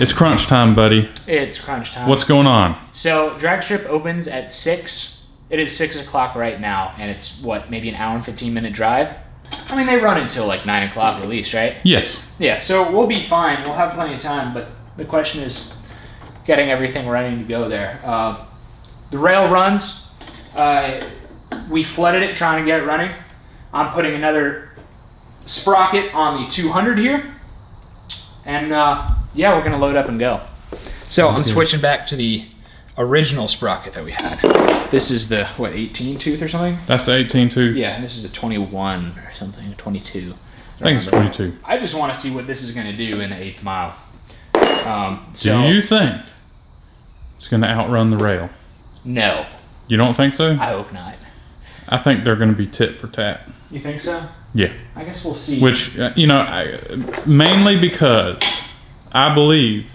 It's crunch time, buddy. It's crunch time. What's going on? So drag strip opens at 6. It is 6 o'clock right now, and it's what, maybe an hour and 15-minute drive? I mean, they run until like 9 o'clock at least, right? Yes. Yeah, so we'll be fine. We'll have plenty of time, but the question is getting everything ready to go there. The rail runs. We flooded it trying to get it running. I'm putting another sprocket on the 200 here. And yeah, we're going to load up and go. So I'm switching back to the original sprocket that we had. This is the, what, 18 tooth or something? That's the 18 tooth? Yeah, and this is the 21 or something, 22. I think it's 22. I just want to see what this is going to do in the 8th mile. Do you think it's going to outrun the rail? No. You don't think so? I hope not. I think they're going to be tit for tat. You think so? Yeah. I guess we'll see. Which, you know, mainly because I believe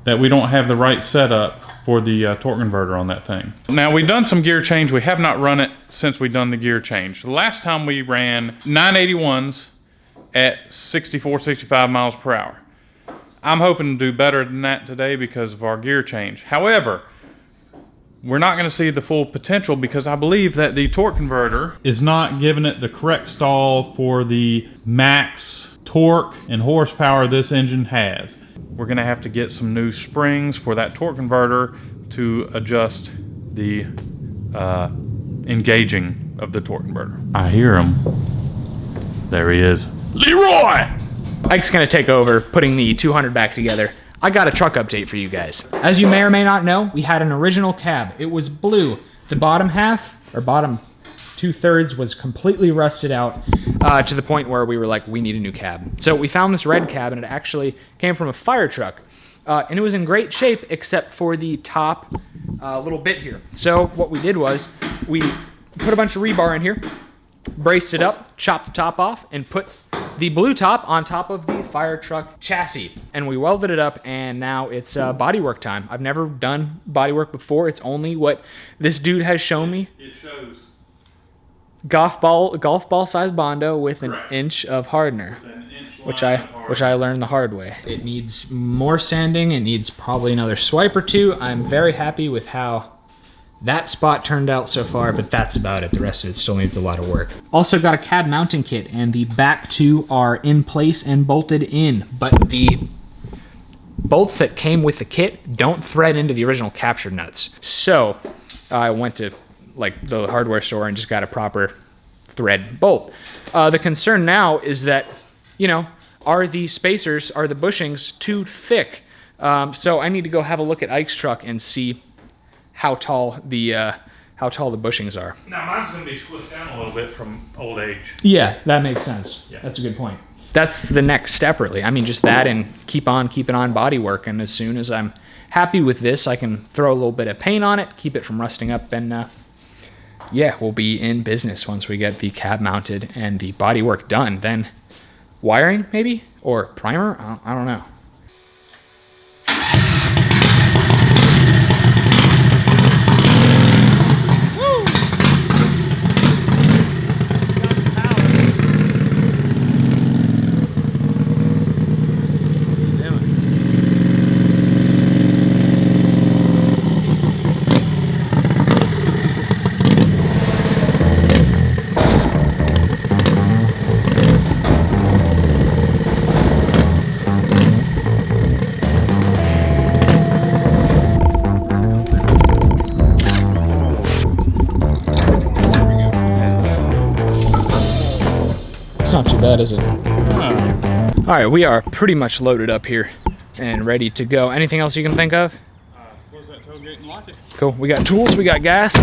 that we don't have the right setup for the torque converter on that thing. Now, we've done some gear change. We have not run it since we've done the gear change. The last time we ran 981s at 64, 65 miles per hour. I'm hoping to do better than that today because of our gear change. However, we're not going to see the full potential because I believe that the torque converter is not giving it the correct stall for the max torque and horsepower this engine has. We're going to have to get some new springs for that torque converter to adjust the engaging of the torque converter. I hear him. There he is. Leroy! Ike's going to take over putting the 200 back together. I got a truck update for you guys. As you may or may not know, we had an original cab. It was blue. The bottom half, or bottom 2/3, was completely rusted out to the point where we were like, we need a new cab. So we found this red cab, and it actually came from a fire truck. And it was in great shape, except for the top little bit here. So what we did was, we put a bunch of rebar in here, braced it up, chopped the top off, and put the blue top on top of the fire truck chassis. And we welded it up, and now it's bodywork time. I've never done bodywork before. It's only what this dude has shown me. It shows. Golf ball size Bondo with an inch of hardener, which I learned the hard way. It needs more sanding. It needs probably another swipe or two. I'm very happy with how that spot turned out so far, but that's about it. The rest of it still needs a lot of work. Also got a cab mounting kit, and the back two are in place and bolted in, but the bolts that came with the kit don't thread into the original capture nuts. So I went to like the hardware store and just got a proper thread bolt. The concern now is that, you know, are the spacers, are the bushings too thick? So I need to go have a look at Ike's truck and see how tall the bushings are. Now mine's going to be squished down a little bit from old age. Yeah, that makes sense. Yeah. That's a good point. That's the next step, really. I mean, just that and keep on keeping on body work. And as soon as I'm happy with this, I can throw a little bit of paint on it, keep it from rusting up, and yeah, we'll be in business once we get the cab mounted and the body work done. Then wiring, maybe? Or primer? I don't know. Not too bad, is it? All right, we are pretty much loaded up here and ready to go. Anything else you can think of? Close that tailgate and lock it. Cool. We got tools, we got gas,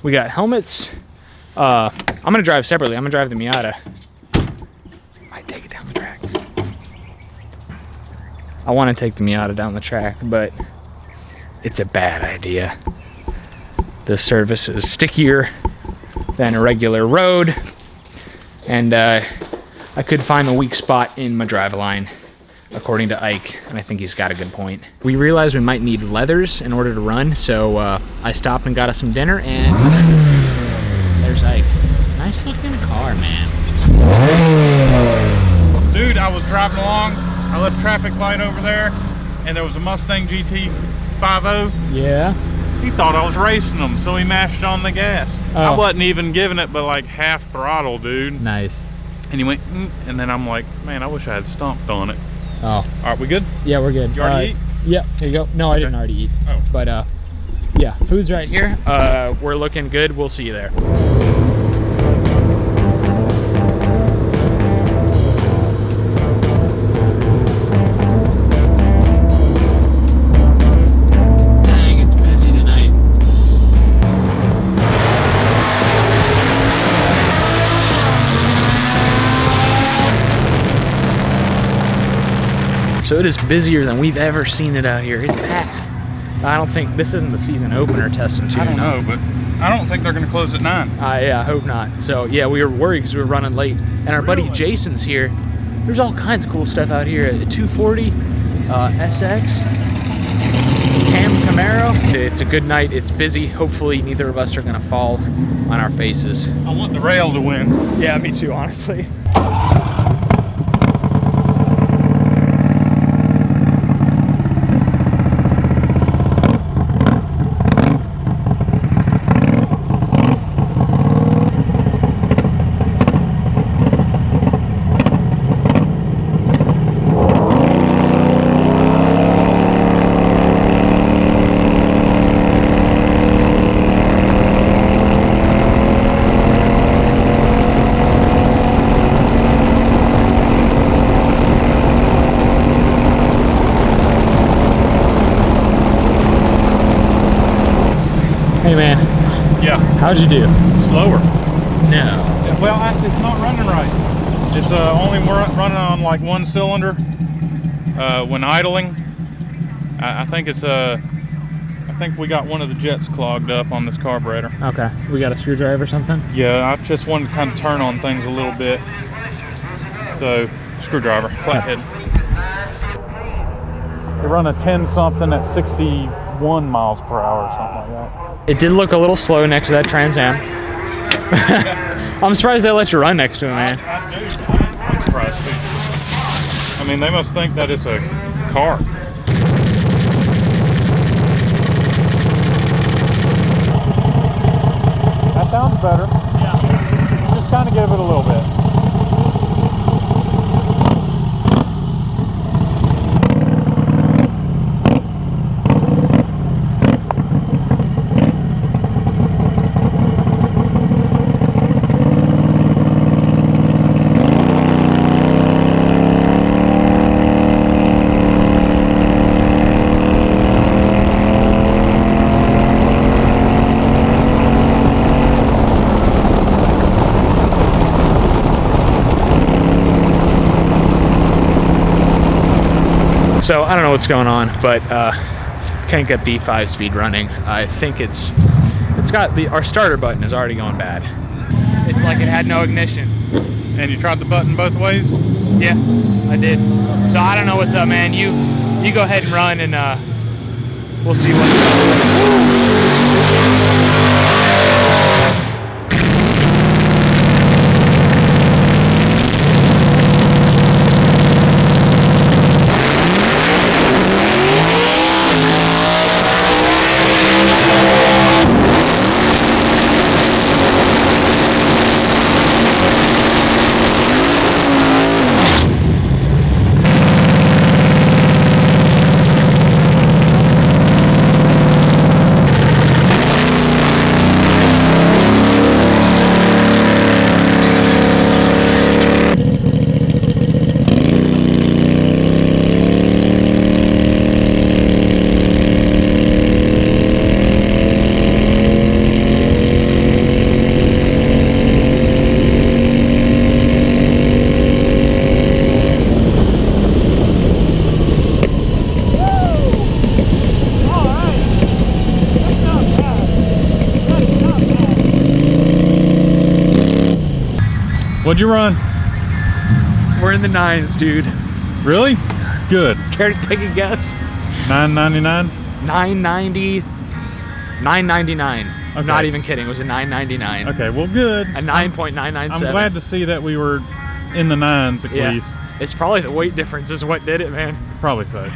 we got helmets. I'm gonna drive separately. I'm gonna drive the Miata. Might take it down the track. I want to take the Miata down the track, but it's a bad idea. The surface is stickier than a regular road, and I could find the weak spot in my driveline, according to Ike, and I think he's got a good point. We realized we might need leathers in order to run, so I stopped and got us some dinner, and there's Ike. Nice looking car, man. Dude, I was driving along, I left traffic light over there, and there was a Mustang GT50. Yeah. He thought I was racing them, so he mashed on the gas. Oh. I wasn't even giving it but like half throttle, dude. Nice. And he went, and then I'm like, man, I wish I had stomped on it. Oh. All right, we good? Yeah, we're good. You already eat? Yep, here you go. No, I didn't already eat. Oh. But yeah, food's right here. We're looking good. We'll see you there. Dang, it's busy tonight. So it is busier than we've ever seen it out here. It's packed. I don't think this isn't the season opener testing too. I don't know, but I don't think they're gonna close at 9. Yeah, I hope not. So yeah, we were worried because we were running late. And our buddy Jason's here. There's all kinds of cool stuff out here. A 240, SX, Camaro. It's a good night. It's busy. Hopefully neither of us are gonna fall on our faces. I want the rail to win. Yeah, me too, honestly. Hey man, Yeah, how'd you do? slower. No. Well, it's not running right. It's only running on like one cylinder when idling. I think it's I think we got one of the jets clogged up on this carburetor. Okay, we got a screwdriver or something? Yeah, I just wanted to kind of turn on things a little bit. So, screwdriver, flathead. They run a 10 something at 61 miles per hour or something like that. It did look a little slow next to that Trans Am. I'm surprised they let you run next to it, man. I'm surprised too. I mean, they must think that it's a car. That sounds better. Yeah. Just kind of give it a little bit. So I don't know what's going on, but can't get the 5-speed running. I think it's got our starter button is already going bad. It's like it had no ignition. And you tried the button both ways? Yeah, I did. So I don't know what's up, man. You go ahead and run, and we'll see what's up. What'd you run? We're in the 9s, dude. Really? Good. Care to take a guess? 999? 990, 999. I'm Okay. not even kidding. It was a 999. Okay, well, good. A 9.997. I'm glad to see that we were in the 9s at Yeah. least. It's probably the weight difference is what did it, man. Probably so.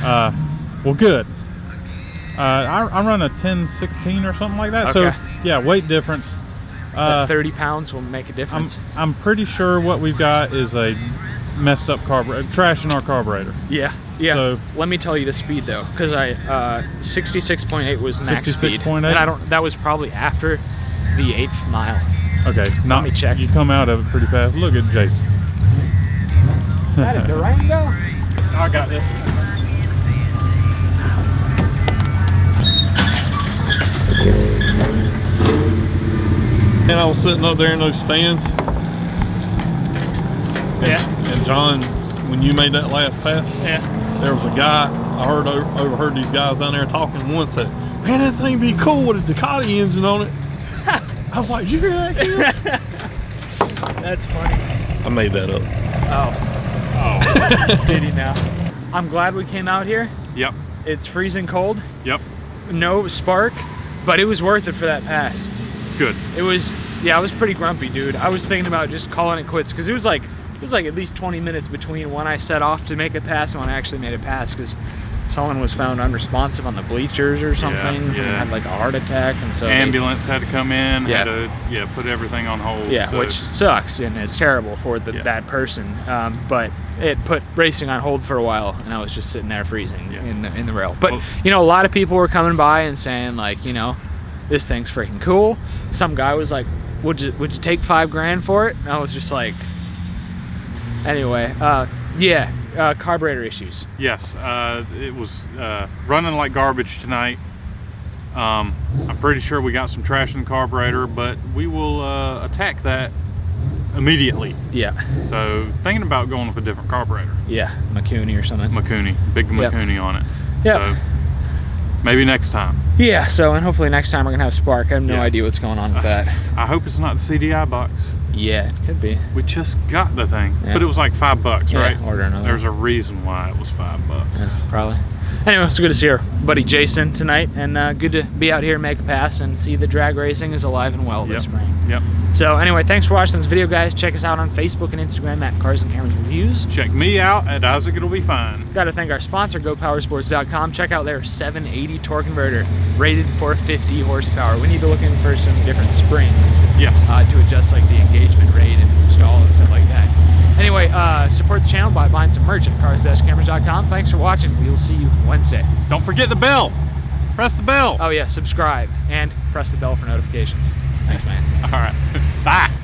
Well, good. I run a 1016 or something like that. Okay. So yeah, weight difference. That 30 pounds will make a difference. I'm pretty sure what we've got is a messed up carburetor, trash in our carburetor. Yeah, yeah. So, let me tell you the speed though, because 66.8 was max speed, 66.8? and that was probably after the 8th mile. Okay, Let me check. You come out of it pretty fast. Look at Jason. Is that a Durango? I got this. And I was sitting up there in those stands. And John, when you made that last pass, there was a guy, I overheard these guys down there talking once that, man, that thing be cool with a Ducati engine on it. I was like, did you hear that, kid? That's funny. I made that up. Oh. Did he now? I'm glad we came out here. Yep. It's freezing cold. Yep. No spark, but it was worth it for that pass. Good. It was, yeah, I was pretty grumpy, dude. I was thinking about just calling it quits because it was like at least 20 minutes between when I set off to make a pass and when I actually made a pass, because someone was found unresponsive on the bleachers or something. Someone had like a heart attack, and so ambulance had to come in, had to put everything on hold. Yeah, so. Which sucks and it's terrible for that person. But it put racing on hold for a while, and I was just sitting there freezing in the rail. But you know, a lot of people were coming by and saying like, you know, this thing's freaking cool. Some guy was like, would you take $5 grand for it? And I was just like, anyway, carburetor issues. Yes, it was running like garbage tonight. I'm pretty sure we got some trash in the carburetor, but we will attack that immediately. Yeah. So thinking about going with a different carburetor. Yeah, Makuni or something. Makuni, big Makuni on it. Yeah. So maybe next time. Yeah, so, and hopefully next time we're gonna have spark. I have no idea what's going on with that. I hope it's not the CDI box. Yeah, it could be. We just got the thing, but it was like $5, right? Order another. There's a reason why it was $5. Yeah, probably. Anyway, it's good to see our buddy Jason tonight, and good to be out here and make a pass and see the drag racing is alive and well this spring. Yep. So anyway, thanks for watching this video, guys. Check us out on Facebook and Instagram at Cars and Cameras Reviews. Check me out at Isaac It'll Be Fine. Got to thank our sponsor, GoPowersports.com. Check out their 780 torque converter, rated for 50 horsepower. We need to look in for some different springs. Yes. To adjust like the engagement rate and stall and stuff like that. Anyway, support the channel by buying some merch at Cars-Cameras.com. Thanks for watching. We will see you Wednesday. Don't forget the bell. Press the bell. Oh yeah, subscribe and press the bell for notifications. Thanks, man. All right. Bye.